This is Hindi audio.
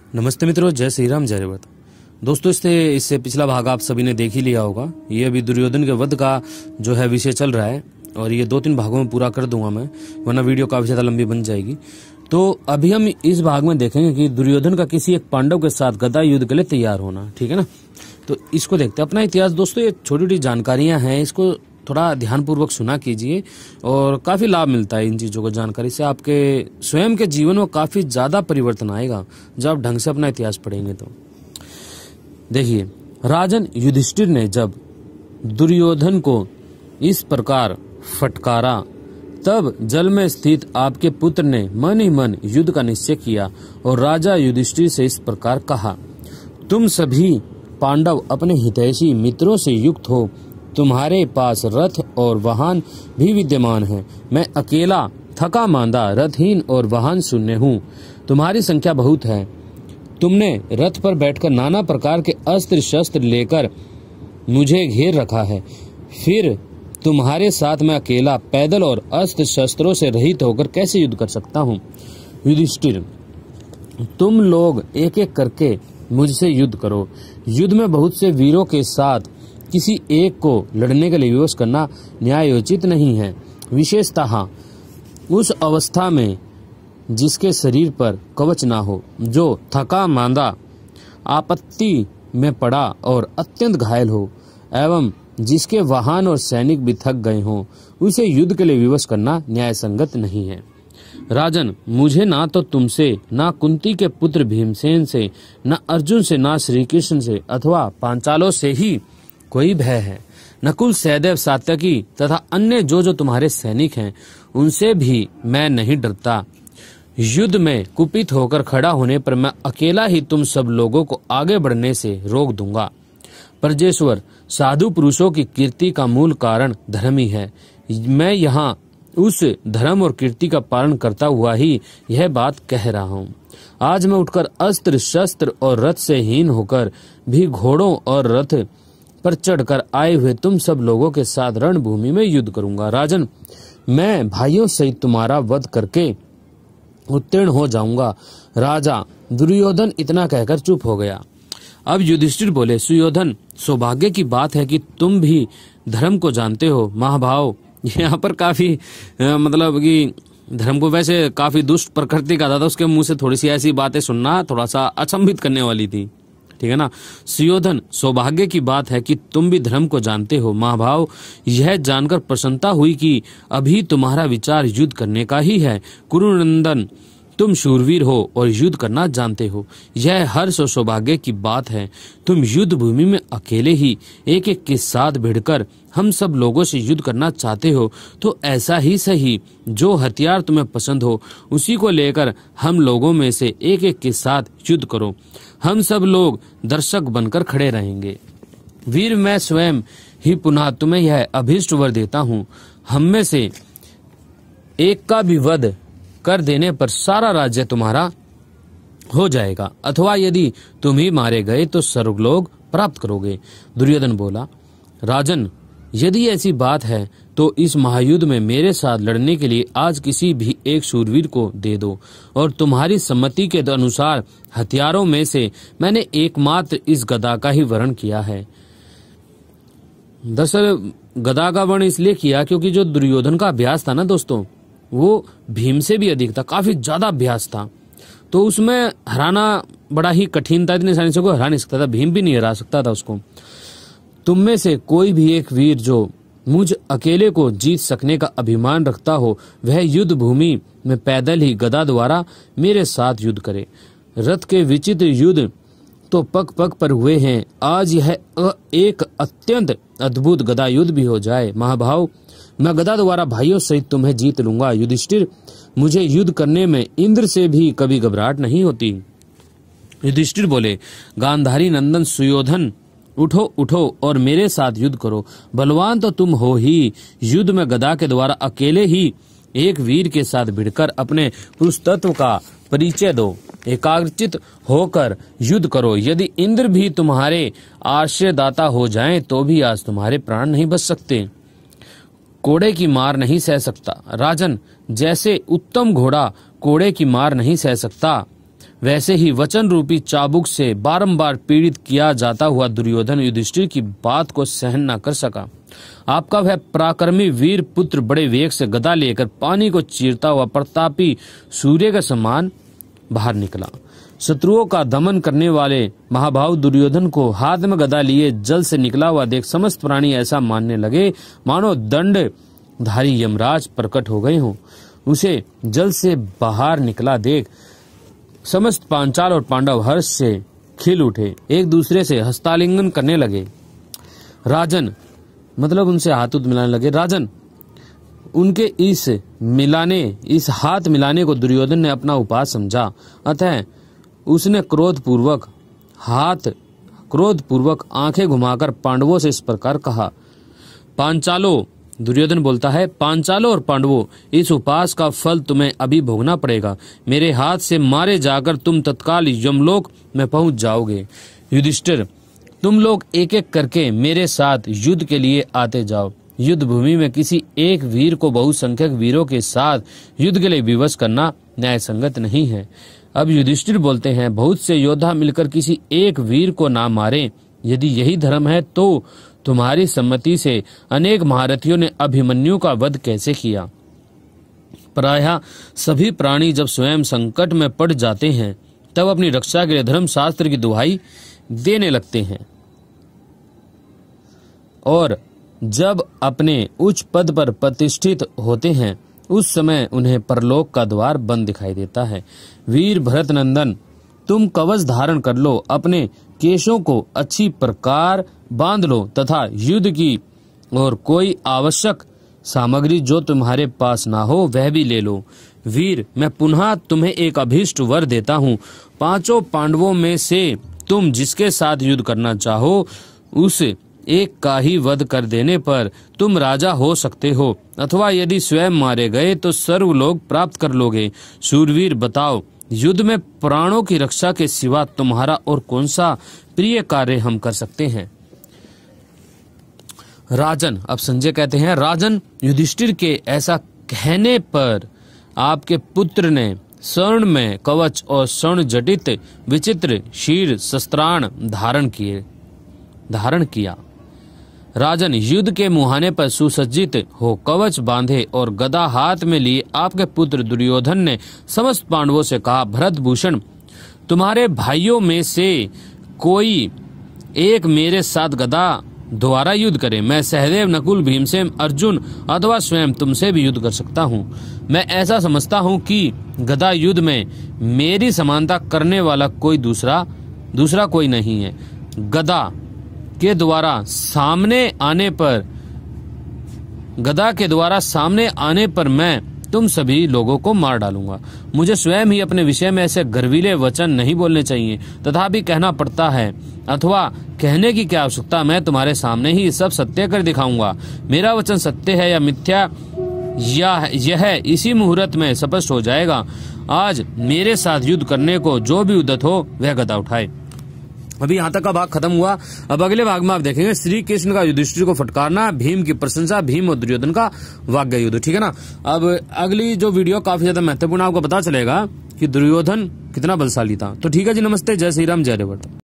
नमस्ते मित्रों, जय श्री राम, जय रेवत। दोस्तों, इससे पिछला भाग आप सभी ने देख ही लिया होगा। ये अभी दुर्योधन के वध का जो है विषय चल रहा है और ये 2-3 भागों में पूरा कर दूंगा मैं, वरना वीडियो काफी ज्यादा लंबी बन जाएगी। तो अभी हम इस भाग में देखेंगे कि दुर्योधन का किसी एक पांडव के साथ गदा युद्ध के लिए तैयार होना, ठीक है ना। तो इसको देखते हैं। अपना इतिहास दोस्तों, ये छोटी छोटी जानकारियां हैं, इसको थोड़ा ध्यानपूर्वक सुना कीजिए और काफी लाभ मिलता है इन चीजों को जानकारी से। आपके स्वयं के जीवन में काफी ज्यादा परिवर्तन आएगा जब आप ढंग से अपना इतिहास पढ़ेंगे। तो देखिए, राजन युधिष्ठिर ने जब दुर्योधन को इस प्रकार फटकारा, तब जल में स्थित आपके पुत्र ने मन ही मन युद्ध का निश्चय किया और राजा युधिष्ठिर से इस प्रकार कहा, तुम सभी पांडव अपने हितैषी मित्रों से युक्त हो, तुम्हारे पास रथ और वाहन भी विद्यमान है। मैं अकेला थका मांदा रथहीन और वाहन शून्य हूँ। तुम्हारी संख्या बहुत है। तुमने रथ पर बैठकर नाना प्रकार के अस्त्र शस्त्र लेकर मुझे घेर रखा है। फिर तुम्हारे साथ मैं अकेला पैदल और अस्त्र शस्त्रों से रहित होकर कैसे युद्ध कर सकता हूँ? युधिष्ठिर, तुम लोग एक एक करके मुझसे युद्ध करो। युद्ध में बहुत से वीरों के साथ किसी एक को लड़ने के लिए विवश करना न्यायोचित नहीं है, विशेषतः उस अवस्था में जिसके शरीर पर कवच ना हो, जो थका मांदा, आपत्ति में पड़ा और अत्यंत घायल हो, एवं जिसके वाहन और सैनिक भी थक गए हों, उसे युद्ध के लिए विवश करना न्यायसंगत नहीं है। राजन, मुझे ना तो तुमसे, ना कुंती के पुत्र भीमसेन से, ना अर्जुन से, ना श्री कृष्ण से अथवा पांचालों से ही कोई भय है। नकुल, सहदेव, सात्यकी तथा अन्य जो तुम्हारे सैनिक हैं, उनसे भी मैं नहीं डरता। युद्ध में कुपित होकर खड़ा होने पर मैं अकेला ही तुम सब लोगों को आगे बढ़ने से रोक दूंगा। परजेश्वर, साधु पुरुषों की कीर्ति का मूल कारण धर्म ही है। मैं यहाँ उस धर्म और कीर्ति का पालन करता हुआ ही यह बात कह रहा हूँ। आज मैं उठकर अस्त्र शस्त्र और रथ से हीन होकर भी घोड़ों और रथ पर चढ़कर आए हुए तुम सब लोगों के साथ रणभूमि में युद्ध करूंगा। राजन, मैं भाइयों सहित तुम्हारा वध करके उत्तीर्ण हो जाऊंगा। राजा दुर्योधन इतना कहकर चुप हो गया। अब युधिष्ठिर बोले, सुयोधन, सौभाग्य की बात है कि तुम भी धर्म को जानते हो। महाभाव, यहाँ पर काफी मतलब कि धर्म को वैसे काफी दुष्ट प्रकृति का था, उसके मुंह से थोड़ी सी ऐसी बातें सुनना थोड़ा सा अचंभित करने वाली थी, ठीक है ना। सुयोधन, सौभाग्य की बात है कि तुम भी धर्म को जानते हो। महाभाव, यह जानकर प्रसन्नता हुई कि अभी तुम्हारा विचार युद्ध करने का ही है। कुरुनंदन, तुम शूरवीर हो और युद्ध करना जानते हो, यह हर्ष और सौभाग्य की बात है। तुम युद्ध भूमि में अकेले ही एक एक के साथ भिड़कर हम सब लोगों से युद्ध करना चाहते हो, तो ऐसा ही सही, जो हथियार तुम्हें पसंद हो उसी को लेकर हम लोगों में से एक एक के साथ युद्ध करो। हम सब लोग दर्शक बनकर खड़े रहेंगे। वीर, मैं स्वयं ही पुनः तुम्हें यह अभीष्ट वर देता हूँ। हम में से एक का भी वध कर देने पर सारा राज्य तुम्हारा हो जाएगा, अथवा यदि तुम ही मारे गए तो स्वर्गलोक प्राप्त करोगे। दुर्योधन बोला, राजन, यदि ऐसी बात है तो इस महायुद्ध में मेरे साथ लड़ने के लिए आज किसी भी एक शूरवीर को दे दो, और तुम्हारी सम्मति के अनुसार हथियारों में से मैंने एकमात्र इस गदा का ही वर्ण किया है। दरअसल गदा का वर्ण इसलिए किया क्योंकि जो दुर्योधन का अभ्यास था ना दोस्तों, वो भीम से भी अधिक था, काफी ज्यादा अभ्यास था, तो उसमें हराना बड़ा ही कठिन था। इतने आसानी से कोई हरा नहीं सकता था, भीम भी नहीं हरा सकता था उसको। तुम में से कोई भी एक वीर जो मुझ अकेले को जीत सकने का अभिमान रखता हो, वह युद्ध भूमि में पैदल ही गदा द्वारा मेरे साथ युद्ध करे। रथ के विचित्र युद्ध तो पग पग पर हुए हैं, आज यह एक अत्यंत अद्भुत गदा युद्ध भी हो जाए। महाभाव, मैं गदा द्वारा भाइयों सहित तुम्हें जीत लूंगा। युधिष्ठिर, मुझे युद्ध करने में इंद्र से भी कभी घबराहट नहीं होती। युधिष्ठिर बोले, गांधारी नंदन सुयोधन, उठो उठो और मेरे साथ युद्ध करो। बलवान तो तुम हो ही, युद्ध में गदा के द्वारा अकेले ही एक वीर के साथ भिड़कर अपने पुरुष तत्व का परिचय दो। एकाग्रचित होकर युद्ध करो। यदि इंद्र भी तुम्हारे आश्रयदाता हो जाएं, तो भी आज तुम्हारे प्राण नहीं बच सकते। कोड़े की मार नहीं सह सकता। राजन, जैसे उत्तम घोड़ा कोड़े की मार नहीं सह सकता, वैसे ही वचन रूपी चाबुक से बारंबार पीड़ित किया जाता हुआ दुर्योधन युधिष्ठिर की बात को सहन न कर सका। आपका वह पराक्रमी वीर पुत्र बड़े वेग से गदा लेकर पानी को चीरता हुआ प्रतापी सूर्य के समान बाहर निकला। शत्रुओं का दमन करने वाले महाभाव दुर्योधन को हाथ में गदा लिए जल से निकला हुआ देख समस्त प्राणी ऐसा मानने लगे मानो दंडधारी यमराज प्रकट हो गए हों। उसे जल से बाहर निकला देख समस्त पांचाल और पांडव हर्ष से खिल उठे, एक दूसरे से हस्तालिंगन करने लगे। राजन मतलब उनसे हाथ मिलाने लगे। राजन उनके इस हाथ मिलाने को दुर्योधन ने अपना उपाय समझा, अतः उसने क्रोधपूर्वक आंखें घुमाकर पांडवों से इस प्रकार कहा। पांचालों, दुर्योधन बोलता है, पांचालों और पांडवों, इस उपवास का फल तुम्हें अभी भोगना पड़ेगा। मेरे हाथ से मारे जाकर तुम तत्काल यमलोक में पहुंच जाओगे। युधिष्ठिर, तुम लोग एक एक करके मेरे साथ युद्ध के लिए आते जाओ। युद्ध भूमि में किसी एक वीर को बहुसंख्यक वीरों के साथ युद्ध के लिए विवश करना न्याय संगत नहीं है। अब युधिष्ठिर बोलते हैं, बहुत से योद्धा मिलकर किसी एक वीर को ना मारें। यदि यही धर्म है तो तुम्हारी सम्मति से अनेक महारथियों ने अभिमन्यु का वध कैसे किया। प्रायः सभी प्राणी जब स्वयं संकट में पड़ जाते हैं तब अपनी रक्षा के लिए धर्म शास्त्र की दुहाई देने लगते हैं और जब अपने उच्च पद पर प्रतिष्ठित होते हैं उस समय उन्हें परलोक का द्वार बंद दिखाई देता है। वीर भरत नंदन, तुम कवच धारण कर लो, अपने केशों को अच्छी प्रकार बांध लो तथा युद्ध की और कोई आवश्यक सामग्री जो तुम्हारे पास ना हो वह भी ले लो। वीर, मैं पुनः तुम्हें एक अभीष्ट वर देता हूँ। पांचों पांडवों में से तुम जिसके साथ युद्ध करना चाहो उस एक का ही वध कर देने पर तुम राजा हो सकते हो, अथवा यदि स्वयं मारे गए तो सर्वलोक प्राप्त कर लोगे। शूरवीर, बताओ, युद्ध में प्राणों की रक्षा के सिवा तुम्हारा और कौन सा प्रिय कार्य हम कर सकते हैं। राजन, अब संजय कहते हैं, राजन, युधिष्ठिर के ऐसा कहने पर आपके पुत्र ने स्वर्ण में कवच और स्वर्ण जटित विचित्र शीर शस्त्राण धारण किया। राजन, युद्ध के मुहाने पर सुसज्जित हो कवच बांधे और गदा हाथ में लिए आपके पुत्र दुर्योधन ने समस्त पांडवों से कहा, भरतभूषण, तुम्हारे भाइयों में से कोई एक मेरे साथ गदा द्वारा युद्ध करे। मैं सहदेव, नकुल, भीमसेन, अर्जुन अथवा स्वयं तुमसे भी युद्ध कर सकता हूँ। मैं ऐसा समझता हूँ कि गदा युद्ध में मेरी समानता करने वाला कोई दूसरा कोई नहीं है। गदा के द्वारा सामने आने पर मैं तुम सभी लोगों को मार डालूंगा। मुझे स्वयं ही अपने विषय में ऐसे गर्वीले वचन नहीं बोलने चाहिए, तथापि कहना पड़ता है, अथवा कहने की क्या आवश्यकता, मैं तुम्हारे सामने ही सब सत्य कर दिखाऊंगा। मेरा वचन सत्य है या मिथ्या यह इसी मुहूर्त में स्पष्ट हो जाएगा। आज मेरे साथ युद्ध करने को जो भी उद्यत हो वह गदा उठाए। अभी यहाँ तक का भाग खत्म हुआ। अब अगले भाग में आप देखेंगे श्री कृष्ण का युधिष्ठिर को फटकारना, भीम की प्रशंसा, भीम और दुर्योधन का वाग्य युद्ध। ठीक है ना। अब अगली जो वीडियो काफी ज्यादा महत्वपूर्ण, आपको पता चलेगा कि दुर्योधन कितना बलशाली था। तो ठीक है जी, नमस्ते, जय श्री राम, जय रेवत।